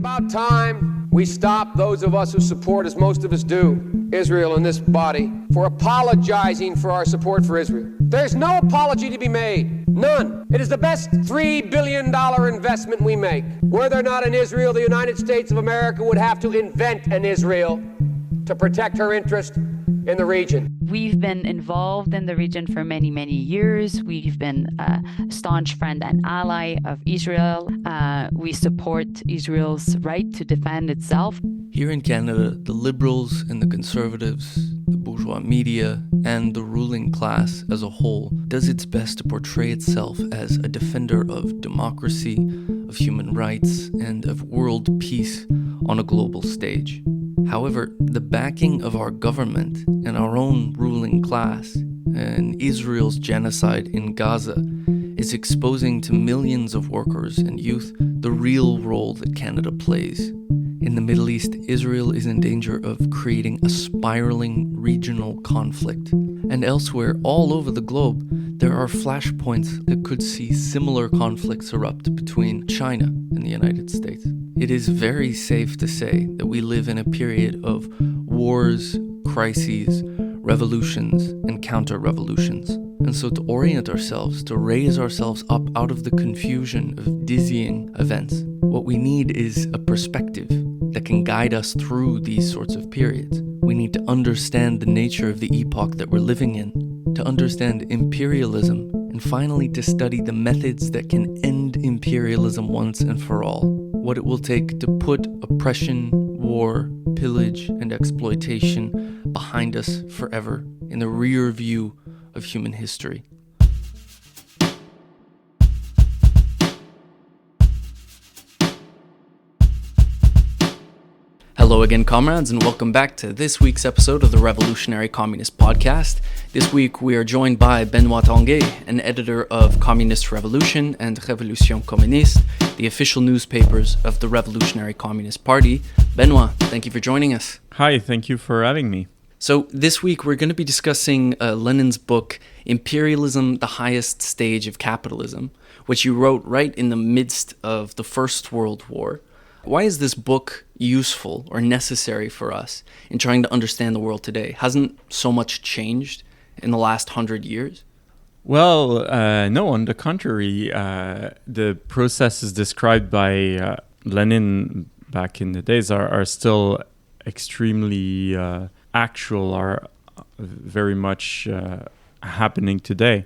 about time we stop, those of us who support, as most of us do, Israel in this body, for apologizing for our support for Israel. There's no apology to be made. None. It is the best $3 billion investment we make. Were there not an Israel, the United States of America would have to invent an Israel to protect her interest in the region. We've been involved in the region for many, many years. We've been a staunch friend and ally of Israel. We support Israel's right to defend itself. Here in Canada, the Liberals and the Conservatives, the bourgeois media, and the ruling class as a whole does its best to portray itself as a defender of democracy, of human rights, and of world peace on a global stage. However, the backing of our government and our own ruling class and Israel's genocide in Gaza is exposing to millions of workers and youth the real role that Canada plays. In the Middle East, Israel is in danger of creating a spiraling regional conflict. And elsewhere, all over the globe, there are flashpoints that could see similar conflicts erupt between China and the United States. It is very safe to say that we live in a period of wars, crises, revolutions, and counter-revolutions. And so to orient ourselves, to raise ourselves up out of the confusion of dizzying events, what we need is a perspective that can guide us through these sorts of periods. We need to understand the nature of the epoch that we're living in, to understand imperialism, and finally to study the methods that can end imperialism once and for all. What it will take to put oppression, war, pillage, and exploitation behind us forever in the rear view of human history. Hello again, comrades, and welcome back to this week's episode of the Revolutionary Communist Podcast. This week we are joined by Benoit Tanguay, an editor of Communist Revolution and Révolution Communiste, the official newspapers of the Revolutionary Communist Party. Benoit, thank you for joining us. Hi, thank you for having me. So this week we're going to be discussing Lenin's book, Imperialism, the Highest Stage of Capitalism, which you wrote right in the midst of the First World War. Why is this book useful or necessary for us in trying to understand the world today? Hasn't so much changed in the last 100 years? Well, no, on the contrary, the processes described by Lenin back in the days are still extremely actual, are very much happening today.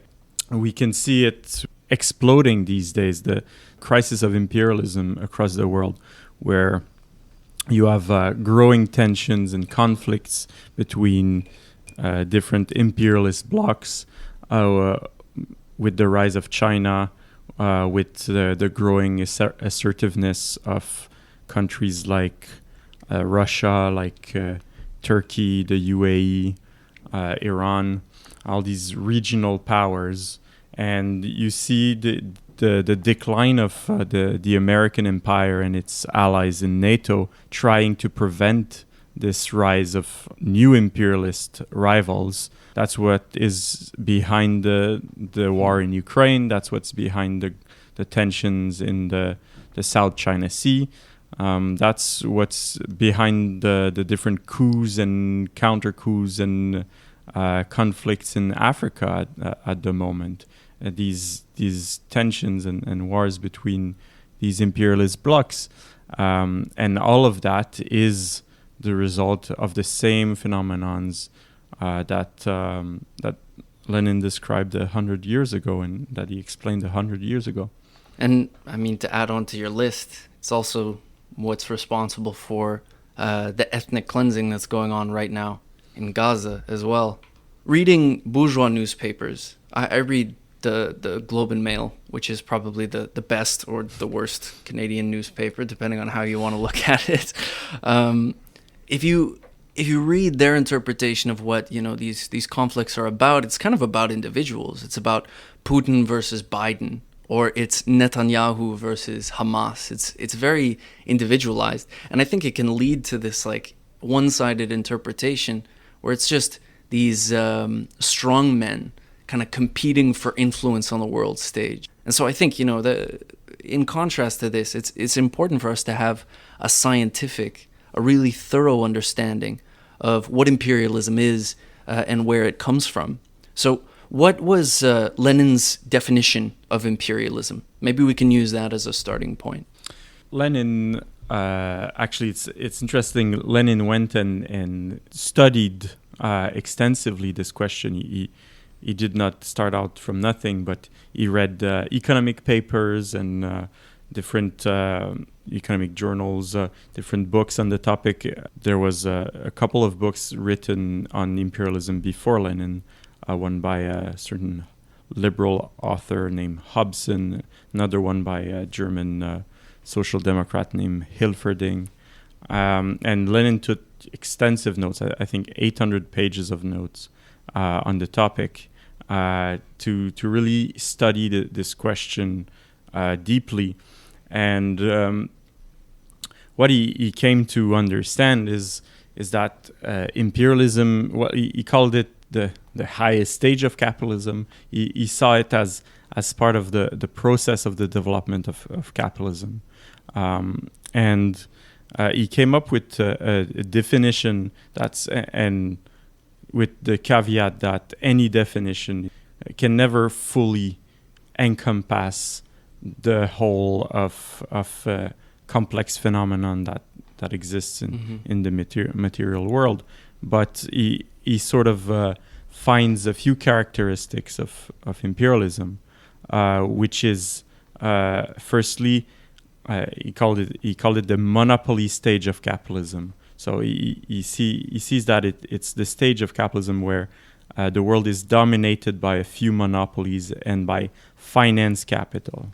We can see it exploding these days, the crisis of imperialism across the world, where you have growing tensions and conflicts between different imperialist blocs, with the rise of China, with the growing assertiveness of countries like Russia, like Turkey, the UAE, Iran, all these regional powers. And you see the decline of the American empire and its allies in NATO trying to prevent this rise of new imperialist rivals. That's what is behind the war in Ukraine. That's what's behind the tensions in the South China Sea. That's what's behind the different coups and counter-coups and conflicts in Africa at the moment. These tensions and wars between these imperialist blocs, and all of that is the result of the same phenomenons that Lenin described 100 years ago and that he explained 100 years ago. And I mean, to add on to your list, it's also what's responsible for the ethnic cleansing that's going on right now in Gaza as well. Reading bourgeois newspapers, I read the Globe and Mail, which is probably the best or the worst Canadian newspaper, depending on how you want to look at it. If you read their interpretation of what these conflicts are about, it's kind of about individuals. It's about Putin versus Biden, or it's Netanyahu versus Hamas. It's very individualized, and I think it can lead to this like one-sided interpretation where it's just these strong men kind of competing for influence on the world stage. And so I think, in contrast to this, it's important for us to have a scientific, a really thorough understanding of what imperialism is and where it comes from. So what was Lenin's definition of imperialism? Maybe we can use that as a starting point. Lenin, actually, it's interesting. Lenin went and studied extensively this question. He did not start out from nothing, but he read economic papers and different economic journals, different books on the topic. There was a couple of books written on imperialism before Lenin, one by a certain liberal author named Hobson, another one by a German social democrat named Hilferding. And Lenin took extensive notes, I think 800 pages of notes on the topic to really study this question deeply. And what he came to understand is that imperialism, he called it the highest stage of capitalism. He saw it as part of the process of the development of capitalism. And he came up with a definition and with the caveat that any definition can never fully encompass the whole of complex phenomenon that exists in the material world. But he sort of finds a few characteristics of imperialism, which is firstly, he called it the monopoly stage of capitalism. So he sees that it's the stage of capitalism where the world is dominated by a few monopolies and by finance capital.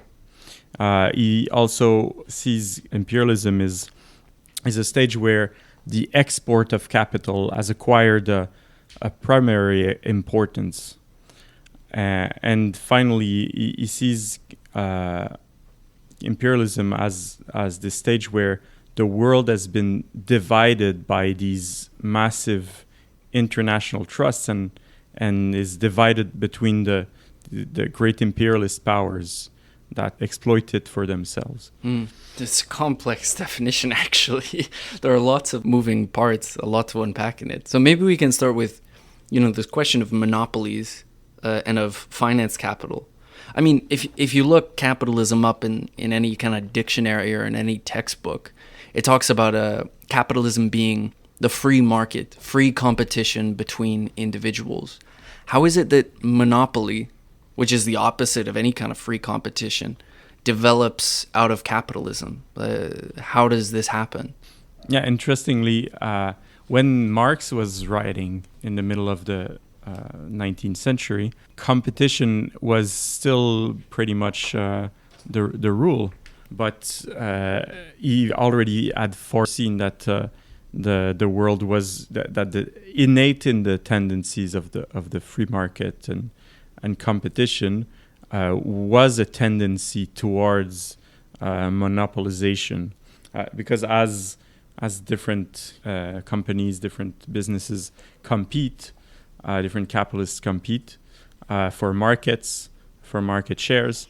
He also sees imperialism is a stage where the export of capital has acquired a primary importance. And finally, he sees imperialism as the stage where the world has been divided by these massive international trusts and is divided between the great imperialist powers that exploit it for themselves. It's a complex definition, actually. There are lots of moving parts, a lot to unpack in it. So maybe we can start with, this question of monopolies and of finance capital. I mean, if you look capitalism up in any kind of dictionary or in any textbook, it talks about capitalism being the free market, free competition between individuals. How is it that monopoly, which is the opposite of any kind of free competition, develops out of capitalism? How does this happen? Yeah, interestingly, when Marx was writing in the middle of the 19th century, competition was still pretty much the rule. But he already had foreseen that the world was that the innate in the tendencies of the free market and competition was a tendency towards monopolization, because as different companies, different businesses compete, different capitalists compete for markets, for market shares.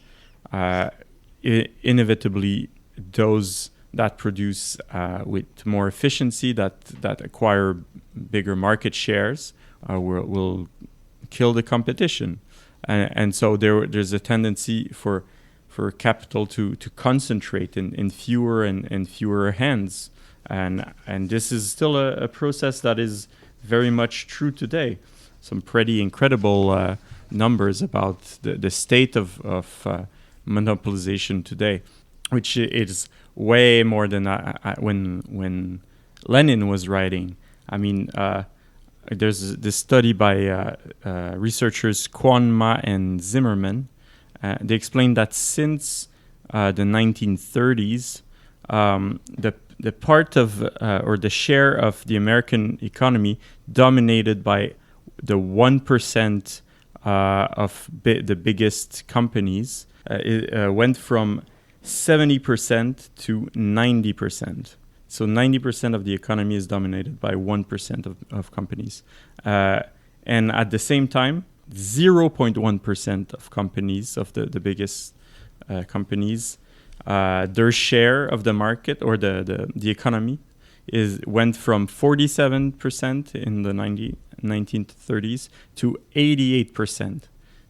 Inevitably, those that produce with more efficiency, that acquire bigger market shares, will kill the competition, and so there's a tendency for capital to concentrate in fewer and fewer hands, and this is still a process that is very much true today. Some pretty incredible numbers about the state of monopolization today, which is way more than when Lenin was writing. I mean, there's this study by researchers Kwanma and Zimmerman. They explain that since the 1930s, the part of or the share of the American economy dominated by the 1% of the biggest companies went from 70% to 90%. So 90% of the economy is dominated by 1% of companies. And at the same time, 0.1% of companies, of the biggest companies, their share of the market or the economy went from 47% in the 1930s to 88%.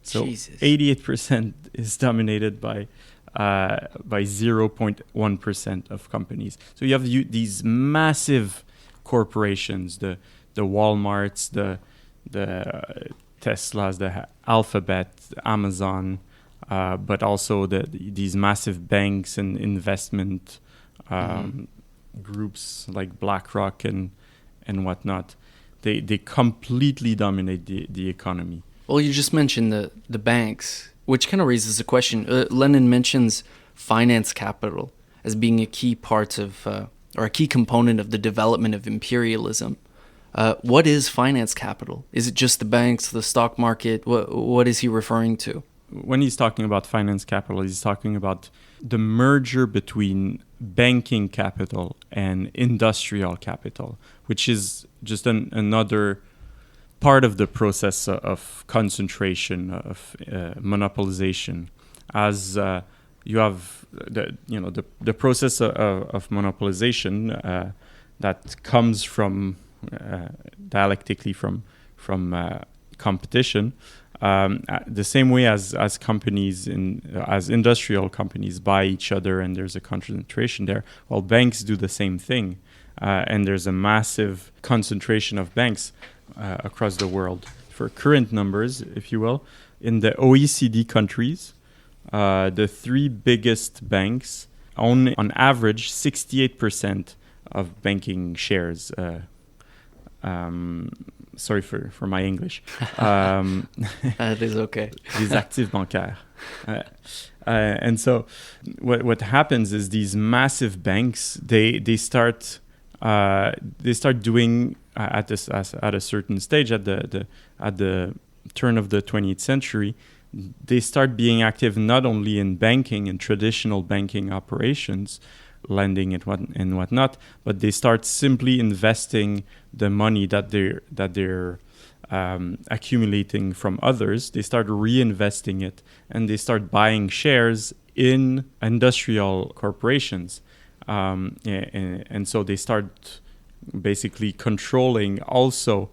So Jesus. 88% is dominated by 0.1% of companies. So you have these massive corporations, the Walmarts, the Teslas, the Alphabet, Amazon, but also these massive banks and investment groups like BlackRock and whatnot. They completely dominate the economy. Well, you just mentioned the banks, which kind of raises a question. Lenin mentions finance capital as being a key part of, or a key component of the development of imperialism. What is finance capital? Is it just the banks, the stock market? What is he referring to? When he's talking about finance capital, he's talking about the merger between banking capital and industrial capital, which is just another part of the process of concentration, of monopolization. As you have the process of monopolization that comes from dialectically from competition. The same way as companies as industrial companies buy each other and there's a concentration there, well, banks do the same thing, and there's a massive concentration of banks across the world. For current numbers, if you will, in the OECD countries, the three biggest banks own on average 68% of banking shares. Sorry for my English. That is okay. Les actifs bancaires. And so what happens is these massive banks, they start doing at a certain stage at the turn of the 20th century, they start being active not only in banking and traditional banking operations, lending and whatnot, but they start simply investing the money that they're accumulating from others. They start reinvesting it, and they start buying shares in industrial corporations, and so they start basically controlling also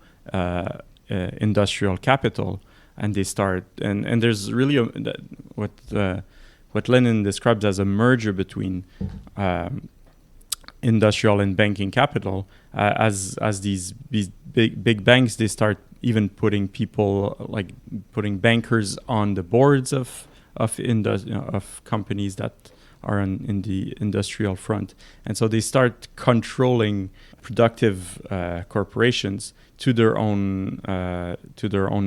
industrial capital, and they start and there's really what Lenin describes as a merger between industrial and banking capital. As these big banks, they start even putting bankers on the boards of companies that are in the industrial front, and so they start controlling productive corporations to their own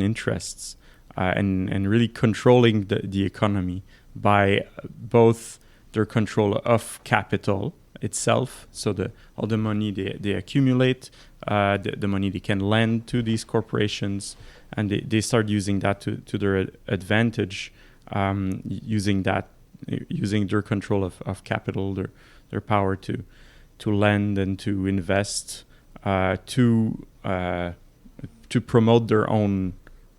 interests, and really controlling the economy by both their control of capital itself, so all the money they accumulate, the money they can lend to these corporations, and they start using that to their advantage, using their control of capital, their power to lend and to invest, to promote their own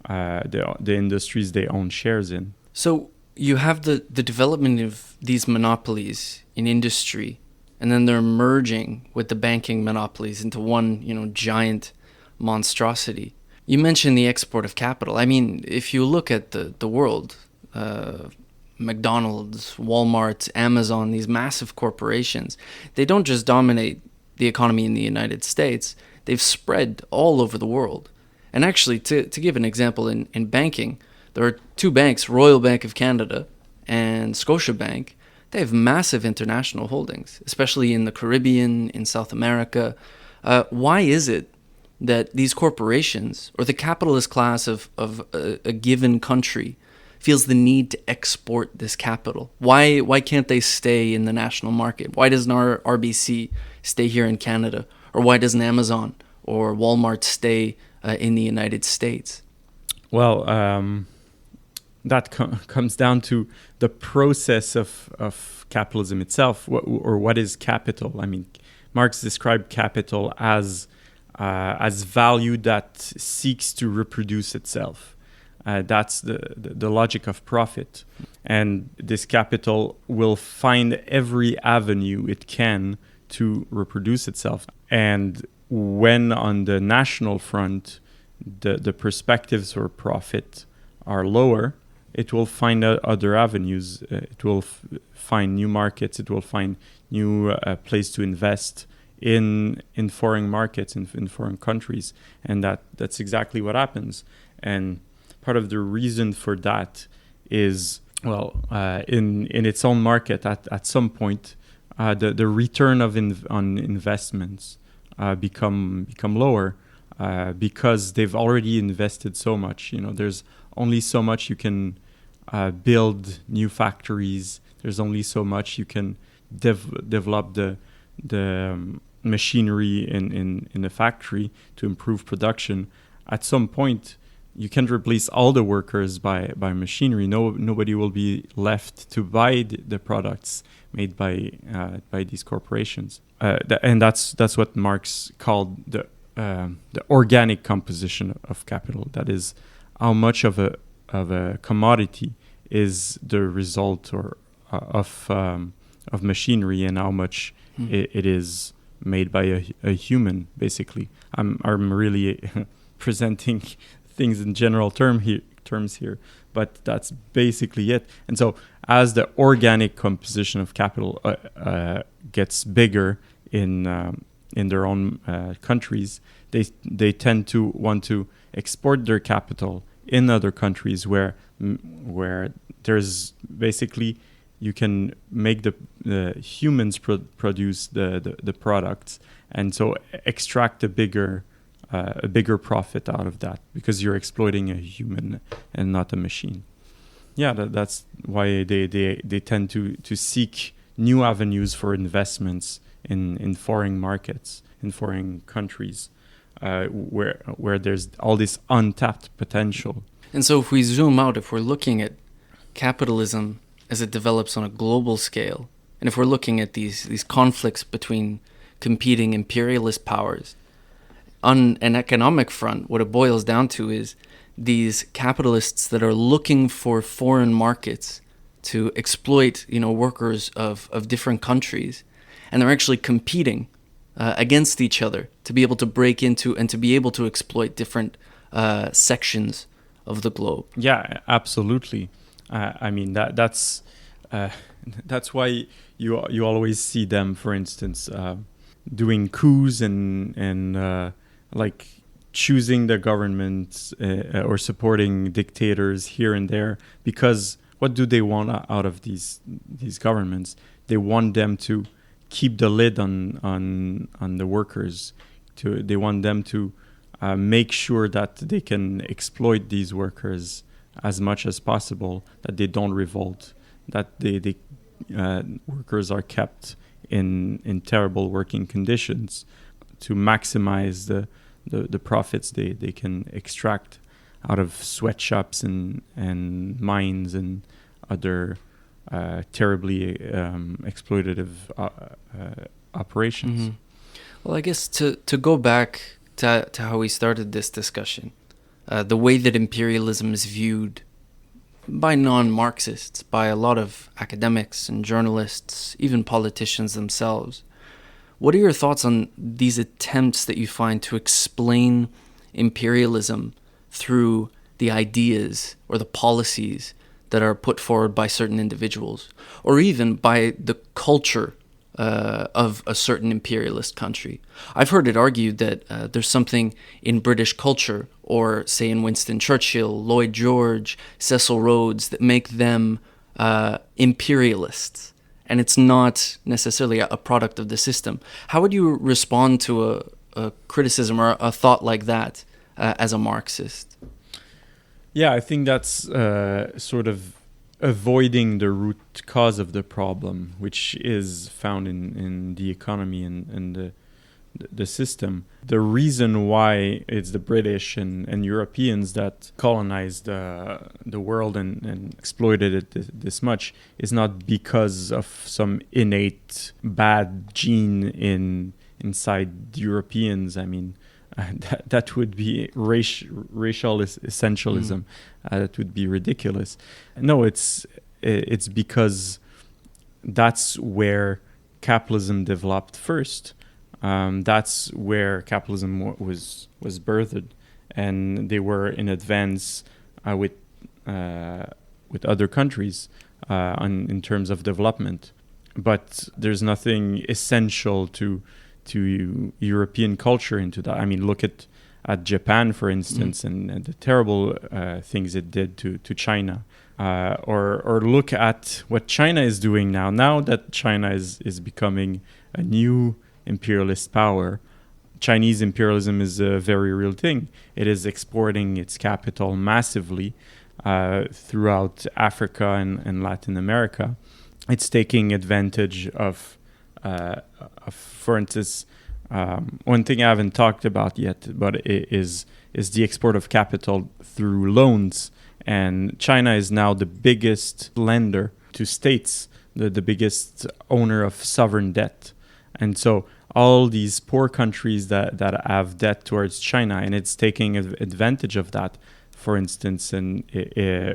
the industries they own shares in. So you have the development of these monopolies in industry, and then they're merging with the banking monopolies into one, giant monstrosity. You mentioned the export of capital. I mean, if you look at the world, McDonald's, Walmart, Amazon, these massive corporations, they don't just dominate the economy in the United States, they've spread all over the world. And actually, to give an example, in banking, there are two banks, Royal Bank of Canada and Scotiabank. They have massive international holdings, especially in the Caribbean, in South America. Why is it that these corporations, or the capitalist class of a given country, feels the need to export this capital? Why can't they stay in the national market? Why doesn't our RBC stay here in Canada? Or why doesn't Amazon or Walmart stay in the United States? Well, that comes down to the process of capitalism itself, what is capital. I mean, Marx described capital as value that seeks to reproduce itself. That's the logic of profit. And this capital will find every avenue it can to reproduce itself. And when on the national front, the perspectives for profit are lower, it will find other avenues. It will find new markets. It will find new place to invest in foreign markets, in foreign countries. And that's exactly what happens. And part of the reason for that is, in its own market, at some point, the return on investments become lower because they've already invested so much. There's only so much you can build new factories. There's only so much you can develop the machinery in the factory to improve production. At some point, you can't replace all the workers by machinery. Nobody will be left to buy the products made by these corporations. And that's what Marx called the organic composition of capital. That is, how much of a commodity is the result of machinery, and how much it is made by a human. Basically, I'm really presenting things in general terms here, but that's basically it. And so, as the organic composition of capital gets bigger in their own countries, they tend to want to export their capital in other countries where there's basically, you can make the humans produce the products, and so extract a bigger profit out of that, because you're exploiting a human and not a machine. Yeah, that's why they tend to seek new avenues for investments in foreign markets, in foreign countries, where there's all this untapped potential. And so if we zoom out, if we're looking at capitalism as it develops on a global scale, and if we're looking at these conflicts between competing imperialist powers, on an economic front, what it boils down to is these capitalists that are looking for foreign markets to exploit, workers of different countries, and they're actually competing against each other to be able to break into and to be able to exploit different sections of the globe. Yeah, absolutely. I mean, that's why you always see them, for instance, doing coups and like choosing the government or supporting dictators here and there, because what do they want out of these governments? They want them to keep the lid on the workers. They want them to make sure that they can exploit these workers as much as possible, that they don't revolt, that the workers are kept in terrible working conditions to maximize the profits they can extract out of sweatshops and mines and other terribly exploitative operations. Mm-hmm. Well, I guess to go back to how we started this discussion, the way that imperialism is viewed by non-Marxists, by a lot of academics and journalists, even politicians themselves. What are your thoughts on these attempts that you find to explain imperialism through the ideas or the policies that are put forward by certain individuals, or even by the culture of a certain imperialist country? I've heard it argued that there's something in British culture, or say in Winston Churchill, Lloyd George, Cecil Rhodes, that make them imperialists, and it's not necessarily a product of the system. How would you respond to a criticism or a thought like that as a Marxist? Yeah, I think that's sort of avoiding the root cause of the problem, which is found in the economy and the system. The reason why it's the British and Europeans that colonized the world and exploited it this much is not because of some innate bad gene inside the Europeans. I mean, that would be racial essentialism. That would be ridiculous. No, it's because that's where capitalism developed first. That's where capitalism was birthed, and they were in advance with other countries in terms of development. But there's nothing essential to European culture into that. I mean, look at Japan, for instance, and the terrible things it did to China. Or look at what China is doing now. Now that China is becoming a new imperialist power, Chinese imperialism is a very real thing. It is exporting its capital massively throughout Africa and Latin America. It's taking advantage of for instance, one thing I haven't talked about yet, but it is the export of capital through loans. And China is now the biggest lender to states, the biggest owner of sovereign debt. And so all these poor countries that have debt towards China, and it's taking advantage of that. For instance, and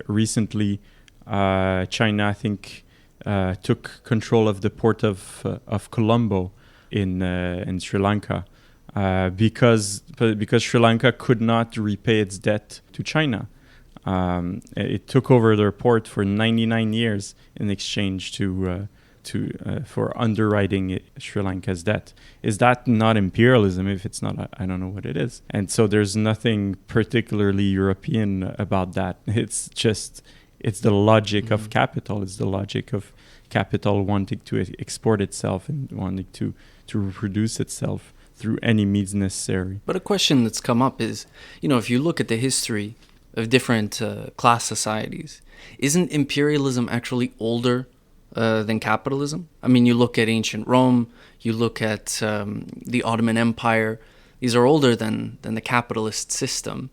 recently, China, I think, took control of the port of Colombo in Sri Lanka because Sri Lanka could not repay its debt to China. It took over their port for 99 years in exchange for underwriting Sri Lanka's debt. Is that not imperialism? If it's not, I don't know what it is. And so there's nothing particularly European about that. It's the logic of capital. It's the logic of capital wanting to export itself and wanting to reproduce itself through any means necessary. But a question that's come up is, if you look at the history of different class societies, isn't imperialism actually older than capitalism? I mean, you look at ancient Rome, you look at the Ottoman Empire. These are older than the capitalist system,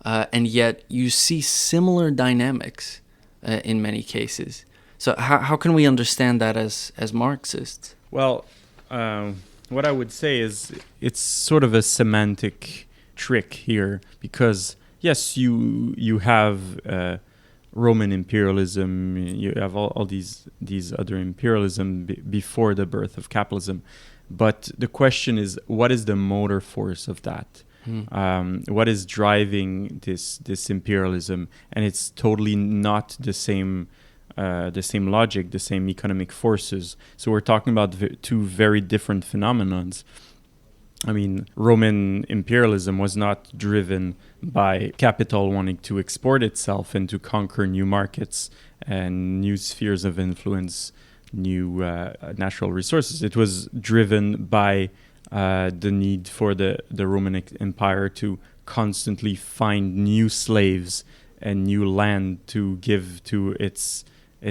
and yet you see similar dynamics in many cases. So how can we understand that as Marxists? Well, what I would say is it's sort of a semantic trick here, because yes, you have Roman imperialism, you have all these other imperialism before the birth of capitalism, but the question is, what is the motor force of that? What is driving this imperialism? And it's totally not the same logic, the same economic forces. So we're talking about two very different phenomenons. I mean, Roman imperialism was not driven by capital wanting to export itself and to conquer new markets and new spheres of influence, new natural resources. It was driven by the need for the Roman Empire to constantly find new slaves and new land to give to its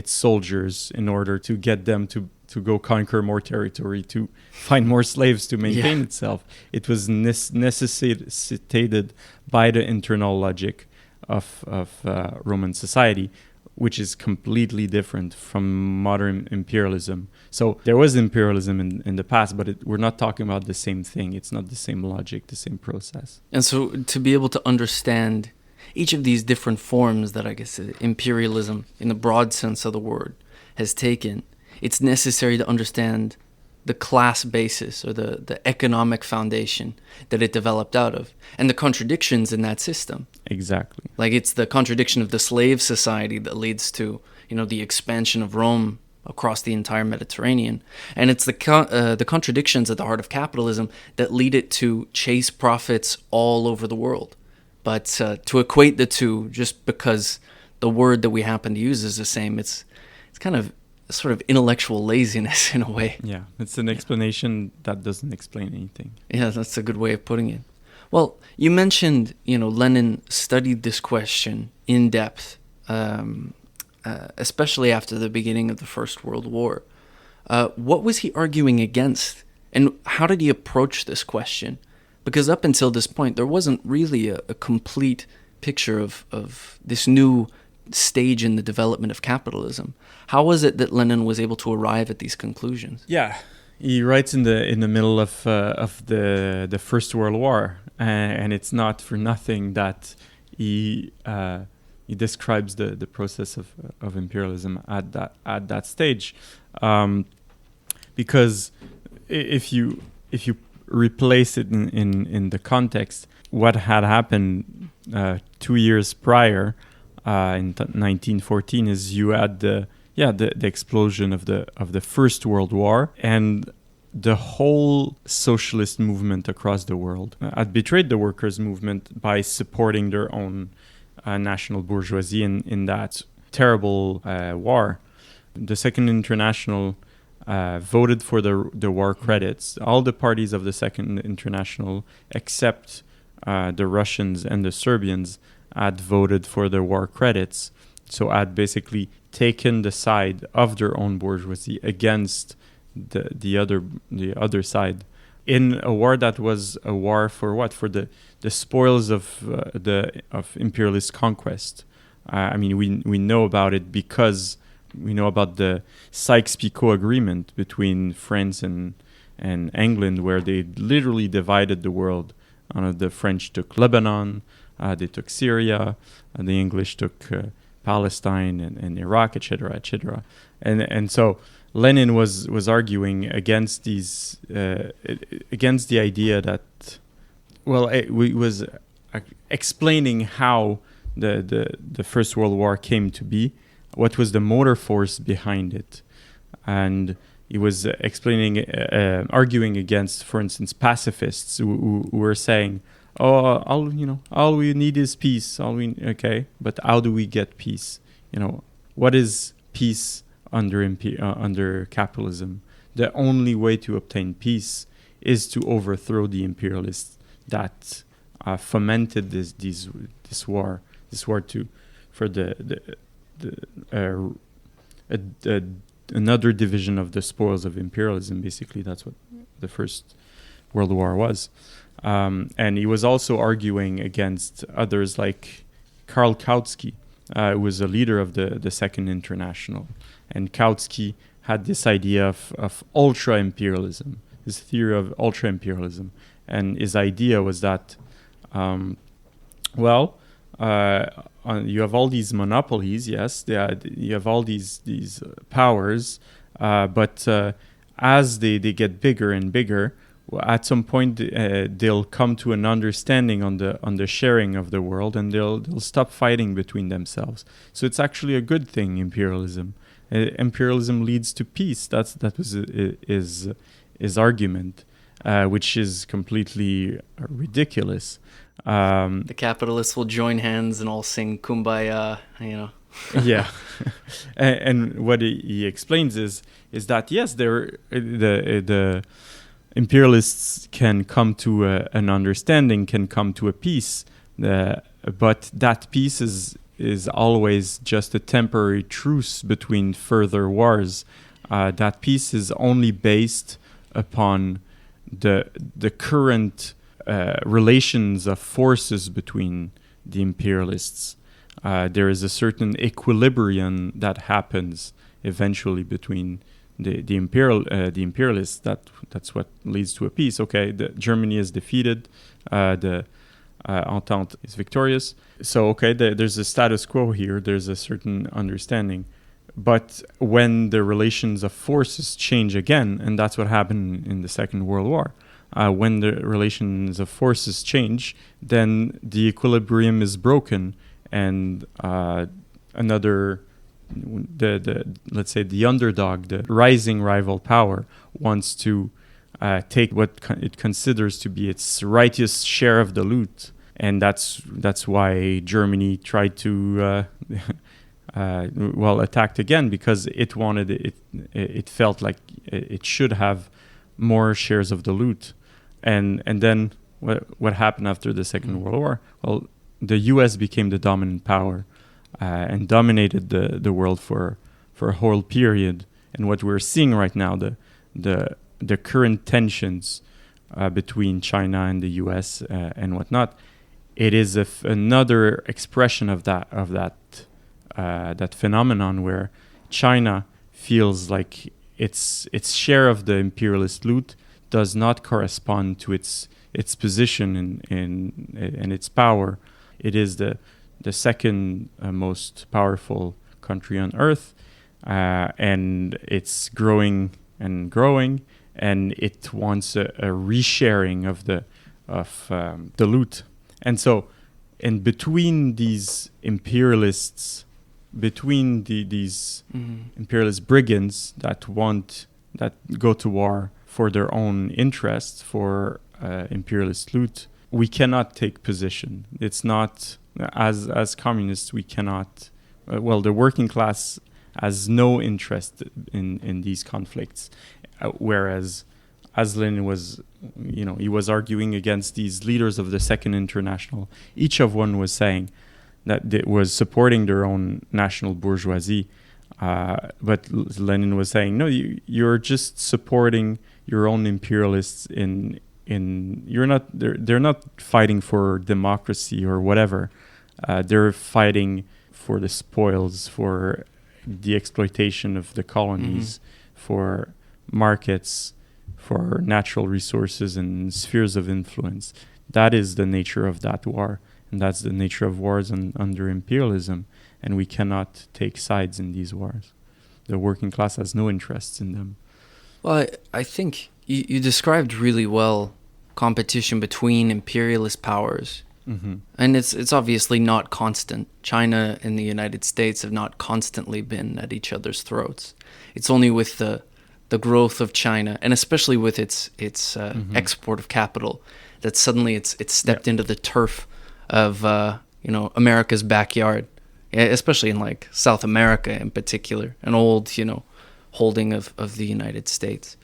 soldiers in order to get them to go conquer more territory, to find more slaves to maintain itself. It was necessitated by the internal logic of Roman society, which is completely different from modern imperialism. So there was imperialism in the past, but we're not talking about the same thing. It's not the same logic, the same process. And so to be able to understand each of these different forms that I guess imperialism, in the broad sense of the word, has taken, it's necessary to understand the class basis or the economic foundation that it developed out of, and the contradictions in that system. Exactly. Like it's the contradiction of the slave society that leads to, the expansion of Rome across the entire Mediterranean, and it's the contradictions at the heart of capitalism that lead it to chase profits all over the world. But to equate the two just because the word that we happen to use is the same, it's kind of sort of intellectual laziness in a way. Yeah, it's an explanation that doesn't explain anything. Yeah, that's a good way of putting it. Well, you mentioned, Lenin studied this question in depth, especially after the beginning of the First World War. What was he arguing against, and how did he approach this question? Because up until this point, there wasn't really a complete picture of this new stage in the development of capitalism. How was it that Lenin was able to arrive at these conclusions? Yeah, he writes in the middle of the First World War, and it's not for nothing that he describes the process of imperialism at that stage, because if you replace it in the context, what had happened 2 years prior, in 1914, is you had the explosion of the First World War, and the whole socialist movement across the world had betrayed the workers' movement by supporting their own national bourgeoisie in that terrible war. The Second International voted for the war credits. All the parties of the Second International, except the Russians and the Serbians, had voted for the war credits. So had basically taken the side of their own bourgeoisie against the other side, in a war that was a war for what? For the spoils of imperialist conquest. I mean, we know about it because we know about the Sykes-Picot agreement between France and England, where they literally divided the world. The French took Lebanon, they took Syria, the English took Palestine and Iraq, etc., etc. And so Lenin was arguing against these against the idea that, well, we was explaining how the First World War came to be, what was the motor force behind it, and he was explaining, arguing against, for instance, pacifists who were saying, "Oh, all we need is peace. Okay, but how do we get peace? What is peace under capitalism? The only way to obtain peace is to overthrow the imperialists that fomented this war for another division of the spoils of imperialism." Basically, that's what the First World War was. And he was also arguing against others like Karl Kautsky, who was a leader of the Second International. And Kautsky had this idea of ultra-imperialism, his theory of ultra-imperialism. And his idea was that, you have all these monopolies, yes, you have all these powers, but as they get bigger and bigger, at some point they'll come to an understanding on the sharing of the world, and they'll stop fighting between themselves. So it's actually a good thing, imperialism. Imperialism leads to peace. That was his argument, which is completely ridiculous. The capitalists will join hands and all sing Kumbaya, Yeah. And what he explains is that, yes, the imperialists can come to an understanding, can come to a peace, but that peace is always just a temporary truce between further wars. That peace is only based upon the current relations of forces between the imperialists. There is a certain equilibrium that happens eventually between the imperialists. That's what leads to a peace. Okay, Germany is defeated, the Entente is victorious. So okay, there's a status quo here. There's a certain understanding. But when the relations of forces change again, and that's what happened in the Second World War, when the relations of forces change, then the equilibrium is broken, and let's say the underdog, the rising rival power, wants to take what it considers to be its righteous share of the loot, and that's why Germany tried to attacked again, because it wanted it felt like it should have more shares of the loot. And then what happened after the Second World War? Well, the U.S. became the dominant power and dominated the world for a whole period. And what we're seeing right now, the current tensions between China and the U.S. And whatnot, it is another expression of that phenomenon where China feels like its share of the imperialist loot does not correspond to its position in its power. It is the second most powerful country on earth, and it's growing and growing, and it wants a resharing of the loot. And so, in between these imperialists, between these imperialist brigands that go to war for their own interests, for imperialist loot, we cannot take position. It's not, as communists, we cannot. The working class has no interest in these conflicts, whereas, as Lenin was, he was arguing against these leaders of the Second International. Each of one was saying that it was supporting their own national bourgeoisie, but Lenin was saying, no, you're just supporting your own imperialists. They're not fighting for democracy or whatever. They're fighting for the spoils, for the exploitation of the colonies, for markets, for natural resources and spheres of influence. That is the nature of that war, and that's the nature of wars under imperialism, and we cannot take sides in these wars. The working class has no interest in them. Well, I think you described really well competition between imperialist powers. And it's obviously not constant. China and the United States have not constantly been at each other's throats. It's only with the growth of China, and especially with its export of capital, that suddenly it's stepped into the turf of America's backyard, especially in like South America in particular, an old holding of the United States.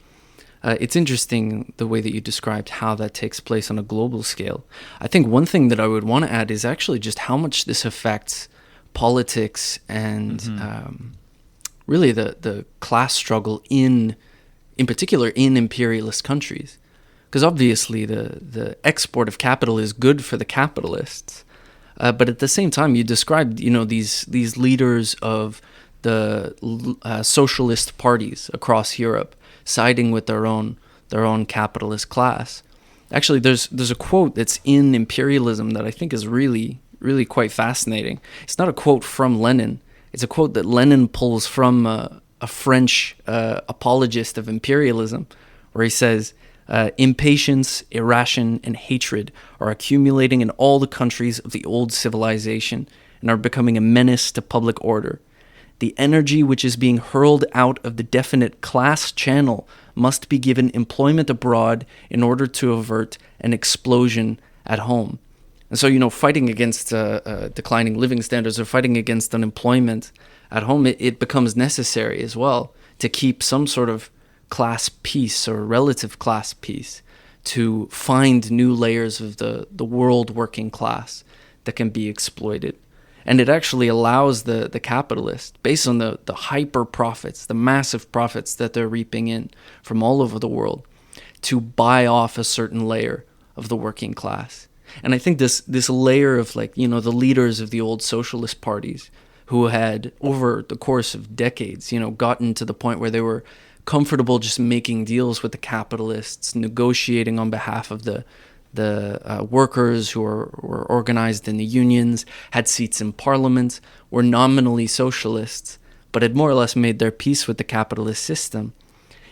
It's interesting the way that you described how that takes place on a global scale. I think one thing that I would want to add is actually just how much this affects politics and really the class struggle in particular in imperialist countries. Because obviously the export of capital is good for the capitalists, but at the same time you described these leaders of the socialist parties across Europe siding with their own capitalist class. Actually, there's a quote that's in Imperialism that I think is really, really quite fascinating. It's not a quote from Lenin. It's a quote that Lenin pulls from a French apologist of imperialism, where he says, impatience, irration, and hatred are accumulating in all the countries of the old civilization and are becoming a menace to public order. The energy which is being hurled out of the definite class channel must be given employment abroad in order to avert an explosion at home. And so, fighting against declining living standards or fighting against unemployment at home, it becomes necessary as well to keep some sort of class peace or relative class peace, to find new layers of the world working class that can be exploited. And it actually allows the capitalist, based on the hyper profits, the massive profits that they're reaping in from all over the world, to buy off a certain layer of the working class. And I think this layer of the leaders of the old socialist parties who had over the course of decades, gotten to the point where they were comfortable just making deals with the capitalists, negotiating on behalf of the workers who were organized in the unions, had seats in parliament, were nominally socialists, but had more or less made their peace with the capitalist system.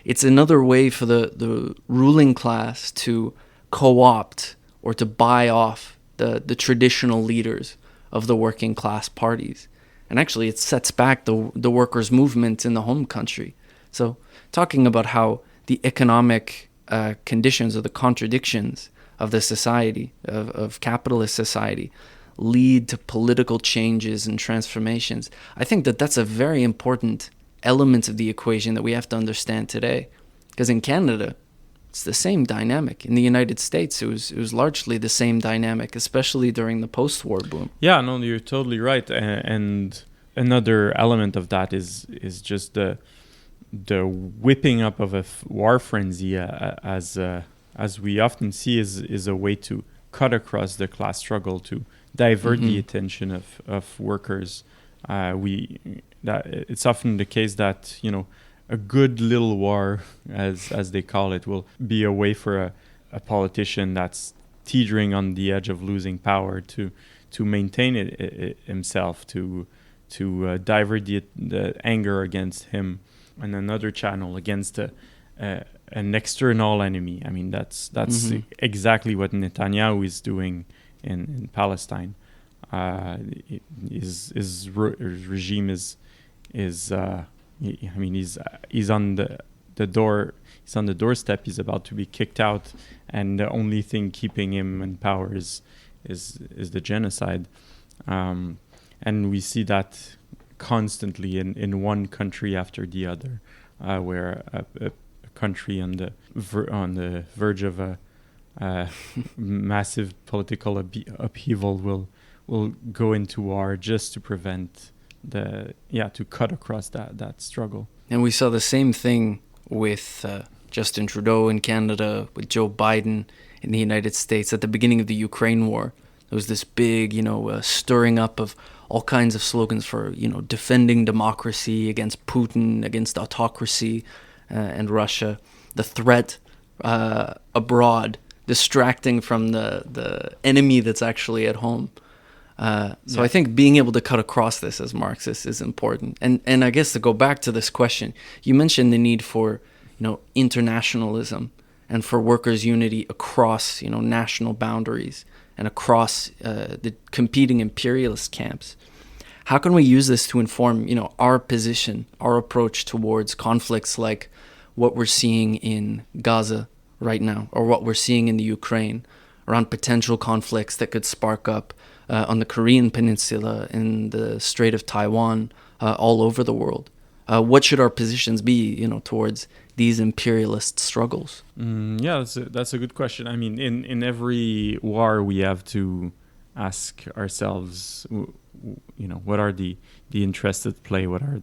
It's another way for the ruling class to co-opt or to buy off the traditional leaders of the working class parties. And actually it sets back the workers' movement in the home country. So talking about how the economic conditions or the contradictions of the society, of capitalist society, lead to political changes and transformations. I think that's a very important element of the equation that we have to understand today. Because in Canada, it's the same dynamic. In the United States, it was largely the same dynamic, especially during the post-war boom. Yeah, no, you're totally right. And another element of that is just the whipping up of a war frenzy as we often see is a way to cut across the class struggle, to divert the attention of workers. It's often the case that a good little war, as they call it, will be a way for a politician that's teetering on the edge of losing power to maintain it himself, to divert the anger against him, and another channel against an external enemy. I mean, that's exactly what Netanyahu is doing in Palestine. His regime is he's on the door. He's on the doorstep. He's about to be kicked out, and the only thing keeping him in power is the genocide. And we see that constantly in one country after the other, where a country on the verge of a massive political upheaval will go into war just to prevent to cut across that struggle. And we saw the same thing with Justin Trudeau in Canada, with Joe Biden in the United States at the beginning of the Ukraine war. There was this big, stirring up of all kinds of slogans for, defending democracy against Putin, against autocracy and Russia, the threat abroad, distracting from the enemy that's actually at home. So I think being able to cut across this as Marxists is important. And I guess to go back to this question, you mentioned the need for, internationalism and for workers' unity across, national boundaries and across the competing imperialist camps. How can we use this to inform, our position, our approach towards conflicts like what we're seeing in Gaza right now, or what we're seeing in the Ukraine, around potential conflicts that could spark up on the Korean Peninsula, in the Strait of Taiwan, all over the world? What should our positions be, towards these imperialist struggles? That's a good question. I mean, in every war, we have to ask ourselves, what are the interests at play? What are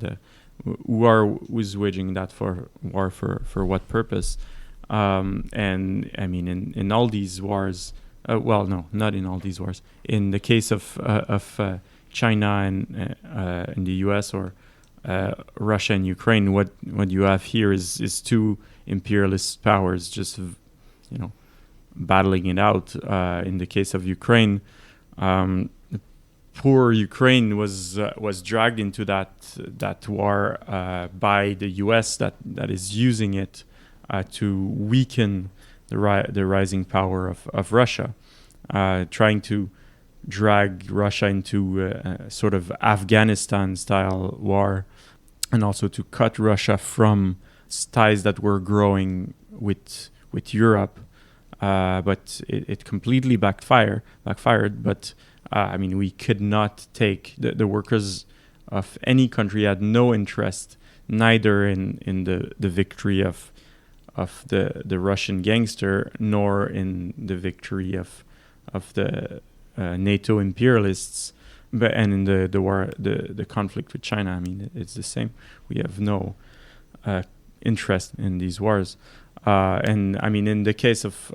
who's waging that war for what purpose? And I mean, in all these wars, no, not in all these wars. In the case of China and in the U.S. or Russia and Ukraine, what you have here is two imperialist powers just, battling it out. In the case of Ukraine, poor Ukraine was dragged into that war by the U.S. that is using it to weaken the rising power of Russia, trying to drag Russia into a sort of Afghanistan-style war, and also to cut Russia from ties that were growing with Europe. But it completely backfired. But we could not take the workers of any country had no interest, neither in the victory of the Russian gangster, nor in the victory of the NATO imperialists, and in the war, the conflict with China. I mean, it's the same. We have no interest in these wars. And I mean, in the case of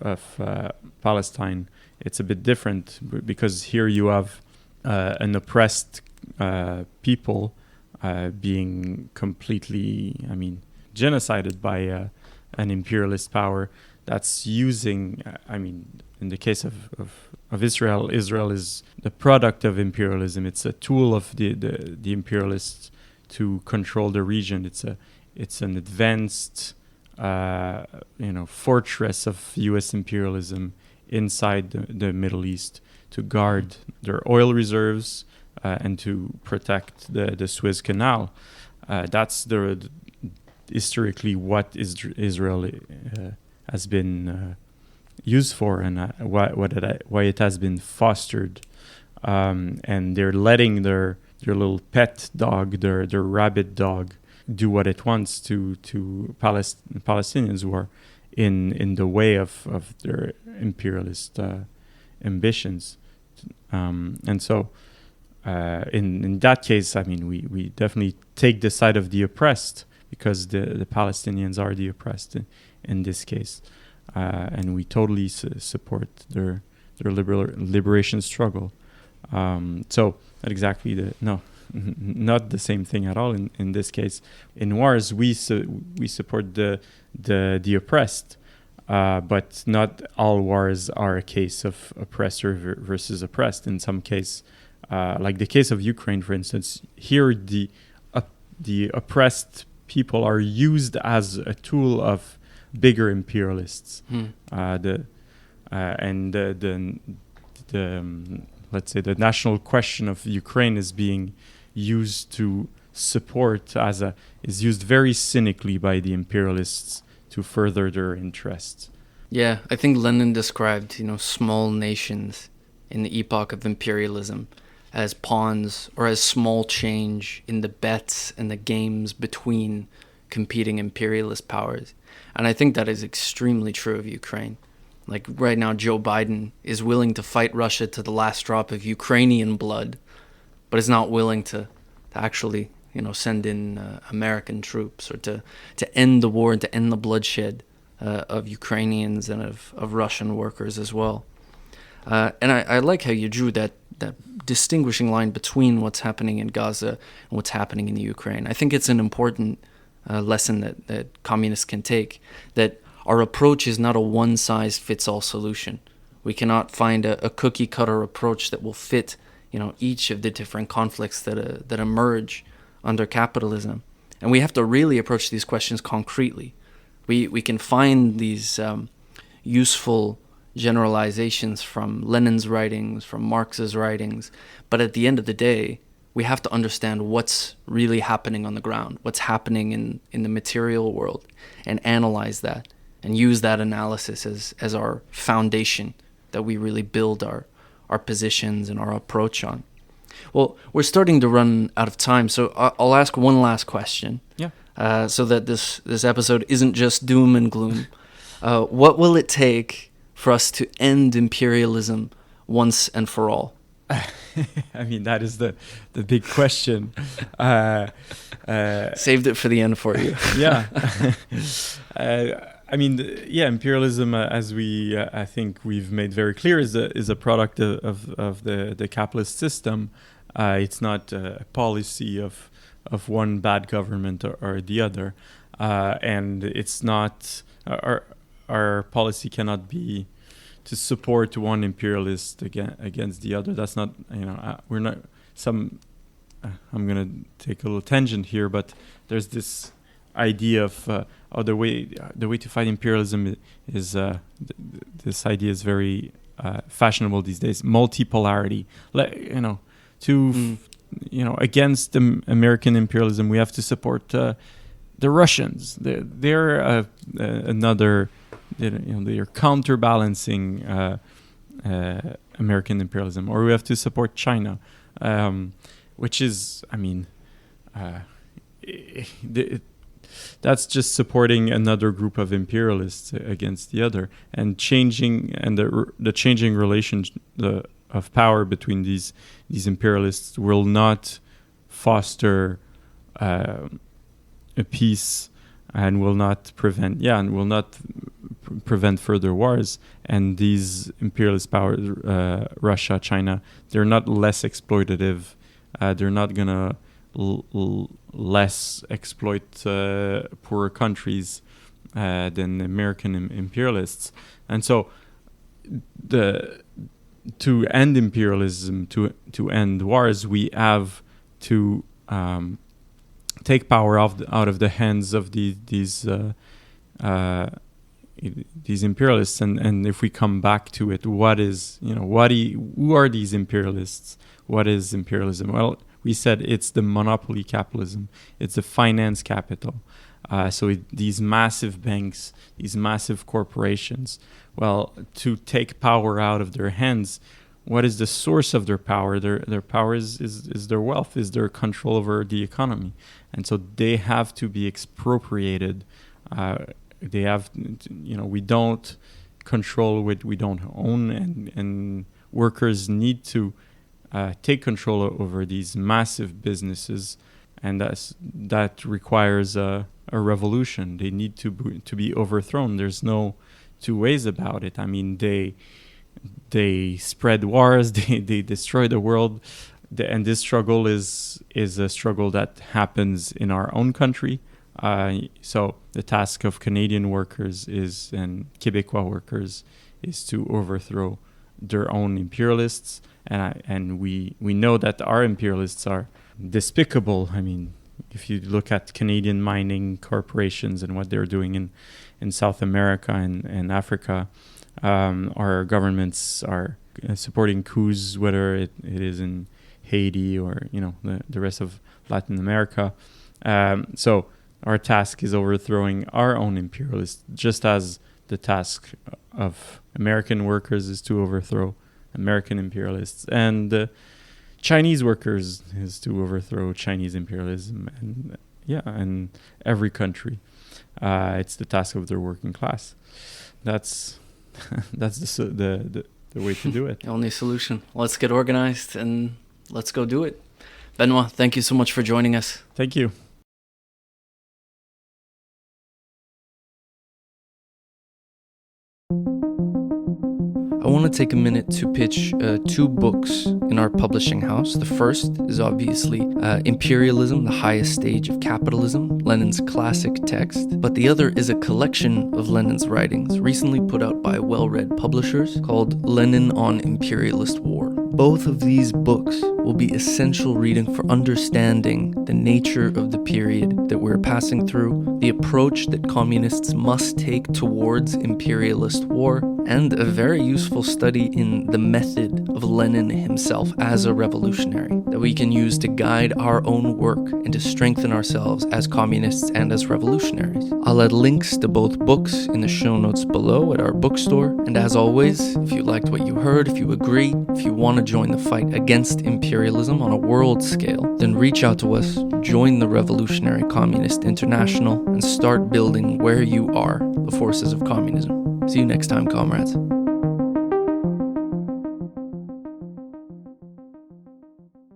Palestine, it's a bit different, because here you have an oppressed people being completely, genocided by an imperialist power that's using, in the case of Israel, Israel is the product of imperialism. It's a tool of the imperialists to control the region. It's an advanced fortress of U.S. imperialism inside the Middle East to guard their oil reserves and to protect the Suez Canal. That's historically what Israel has been used for, and why it has been fostered. And they're letting their little pet dog, their rabid dog, do what it wants to Palestinians who are in the way of their imperialist ambitions. And so in that case, we definitely take the side of the oppressed, because the Palestinians are the oppressed in this case. And we totally support their liberation struggle. So exactly not the same thing at all in this case. In wars, we support the oppressed, but not all wars are a case of oppressor versus oppressed. In some case, like the case of Ukraine, for instance, here the oppressed people are used as a tool of bigger imperialists. Let's say the national question of Ukraine is being used to support is used very cynically by the imperialists to further their interests. Yeah, I think Lenin described, small nations in the epoch of imperialism as pawns or as small change in the bets and the games between competing imperialist powers. And I think that is extremely true of Ukraine. Like right now, Joe Biden is willing to fight Russia to the last drop of Ukrainian blood, but is not willing to actually, send in American troops or to end the war and to end the bloodshed of Ukrainians and of Russian workers as well. And I like how you drew that distinguishing line between what's happening in Gaza and what's happening in the Ukraine. I think it's an important lesson that communists can take, that our approach is not a one-size-fits-all solution. We cannot find a cookie-cutter approach that will fit, each of the different conflicts that emerge under capitalism. And we have to really approach these questions concretely. We can find these useful generalizations from Lenin's writings, from Marx's writings, but at the end of the day, we have to understand what's really happening on the ground, what's happening in the material world, and analyze that, and use that analysis as our foundation that we really build our positions and our approach on. Well, we're starting to run out of time, so I'll ask one last question. Yeah. So that this episode isn't just doom and gloom. What will it take for us to end imperialism once and for all? I mean, that is the big question. Saved it for the end for you. Yeah. Imperialism, as I think we've made very clear, is a product of the capitalist system. It's not a policy of one bad government or the other, and it's not our policy cannot be to support one imperialist against the other. That's not, we're not some. I'm gonna take a little tangent here, but there's this idea of the way to fight imperialism is this idea is very fashionable these days. Multipolarity, against the American imperialism, we have to support the Russians. They're another. They're counterbalancing American imperialism, or we have to support China, which is, that's just supporting another group of imperialists against the other, and the changing relation of power between these imperialists will not foster a peace, and will not prevent further wars. And these imperialist powers, Russia, China, they're not less exploitative. They're not gonna less exploit poorer countries than American imperialists. And so to end imperialism, to end wars, we have to take power out of the hands of these imperialists. And if we come back to it, who are these imperialists? What is imperialism? Well, we said it's the monopoly capitalism. It's the finance capital. These massive banks, these massive corporations, well, to take power out of their hands, what is the source of their power? Their power is their wealth, is their control over the economy. And so they have to be expropriated. They have, we don't control what we don't own, and workers need to take control over these massive businesses, and that requires a revolution. They need to be overthrown. There's no two ways about it. I mean, they spread wars, they destroy the world, and this struggle is a struggle that happens in our own country. So the task of Canadian workers and Québécois workers is to overthrow their own imperialists, and we know that our imperialists are despicable. I mean, if you look at Canadian mining corporations and what they're doing in South America and Africa, our governments are supporting coups, whether it is in Haiti or the rest of Latin America. So our task is overthrowing our own imperialists, just as the task of American workers is to overthrow American imperialists, and Chinese workers is to overthrow Chinese imperialism, and every country. It's the task of their working class. That's the way to do it. The only solution. Let's get organized and let's go do it. Benoit, thank you so much for joining us. Thank you. I want to take a minute to pitch 2 books in our publishing house. The first is obviously Imperialism, the Highest Stage of Capitalism, Lenin's classic text. But the other is a collection of Lenin's writings, recently put out by well-read publishers, called Lenin on Imperialist War. Both of these books will be essential reading for understanding the nature of the period that we're passing through, the approach that communists must take towards imperialist war, and a very useful study in the method of Lenin himself as a revolutionary that we can use to guide our own work and to strengthen ourselves as communists and as revolutionaries. I'll add links to both books in the show notes below at our bookstore. And as always, if you liked what you heard, if you agree, if you want to join the fight against imperialism on a world scale, then reach out to us, join the Revolutionary Communist International, and start building where you are the forces of communism. See you next time, comrades.